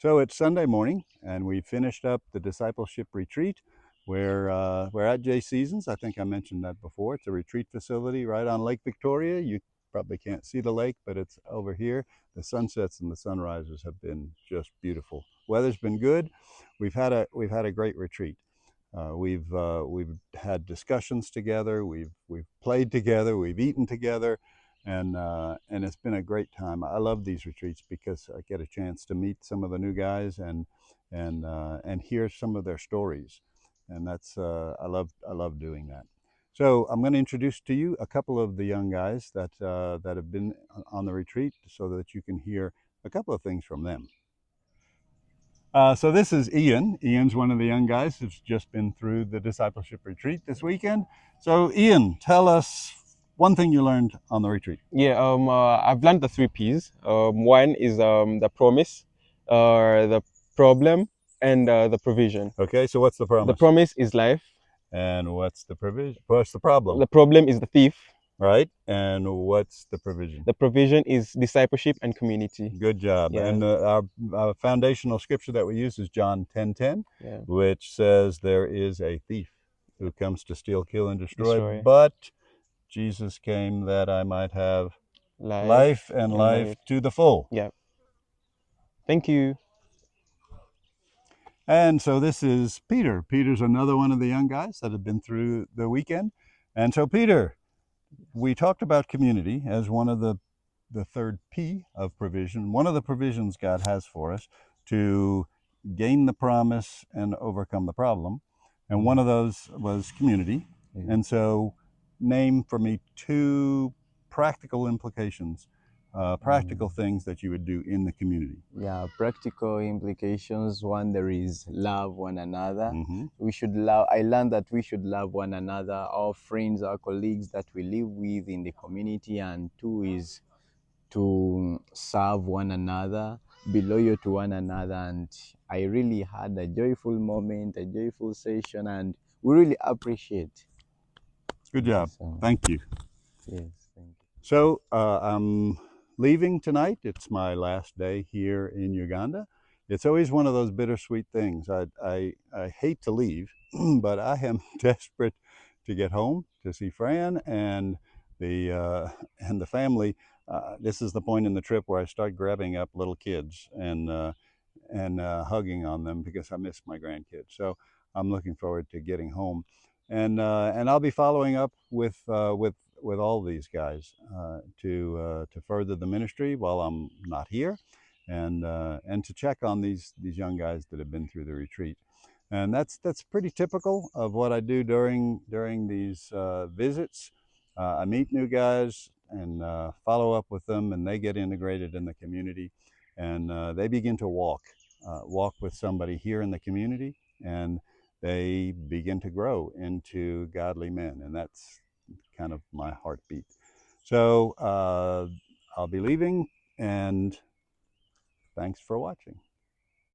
So it's Sunday morning, and we finished up the discipleship retreat. We're at Jay Seasons. I think I mentioned that before. It's a retreat facility right on Lake Victoria. You probably can't see the lake, but it's over here. The sunsets and the sunrises have been just beautiful. Weather's been good. We've had a great retreat. We've had discussions together. We've played together. We've eaten together, and it's been a great time. I love these retreats because I get a chance to meet some of the new guys and hear some of their stories, and that's I love doing that. So I'm going to introduce to you a couple of the young guys that have been on the retreat, so that you can hear a couple of things from them. So this is Ian. Ian's one of the young guys who's just been through the discipleship retreat this weekend. So Ian, tell us one thing you learned on the retreat. Yeah, I've learned the three P's. One is the promise, the problem, and the provision. Okay, so what's the The promise? promise is life. And what's the provision? What's the problem? The problem is the thief. Right? And what's the provision? The provision is discipleship and community. Good job. Yeah, And our foundational scripture that we use is John 10:10, yeah. which says there is a thief who comes to steal, kill, and destroy, Destroy but Jesus came that I might have life life and and life life. to the full. Yeah. Thank you. And so this is Peter. Peter's another one of the young guys that have been through the weekend. And so, Peter, we talked about community as one of the third P of provision, one of the provisions God has for us to gain the promise and overcome the problem. And one of those was community. And so, name for me two practical implications, practical things that you would do in the community. Yeah, practical implications. One, there is love one another. Mm-hmm. We should love. I learned that we should love one another, our friends, our colleagues that we live with in the community. And two is to serve one another, be loyal to one another. And I really had a joyful moment, a joyful session, and we really appreciate. Good job. So, Thank you. yes, thank you. So I'm leaving tonight. It's my last day here in Uganda. It's always one of those bittersweet things. I hate to leave, but I am desperate to get home to see Fran and the family. This is the point in the trip where I start grabbing up little kids and hugging on them because I miss my grandkids. So I'm looking forward to getting home, and I'll be following up with all these guys to further the ministry while I'm not here, and to check on these young guys that have been through the retreat. And that's pretty typical of what I do during these visits. I meet new guys and follow up with them, and they get integrated in the community, and they begin to walk with somebody here in the community, and they begin to grow into godly men, and that's kind of my heartbeat. So I'll be leaving, and thanks for watching.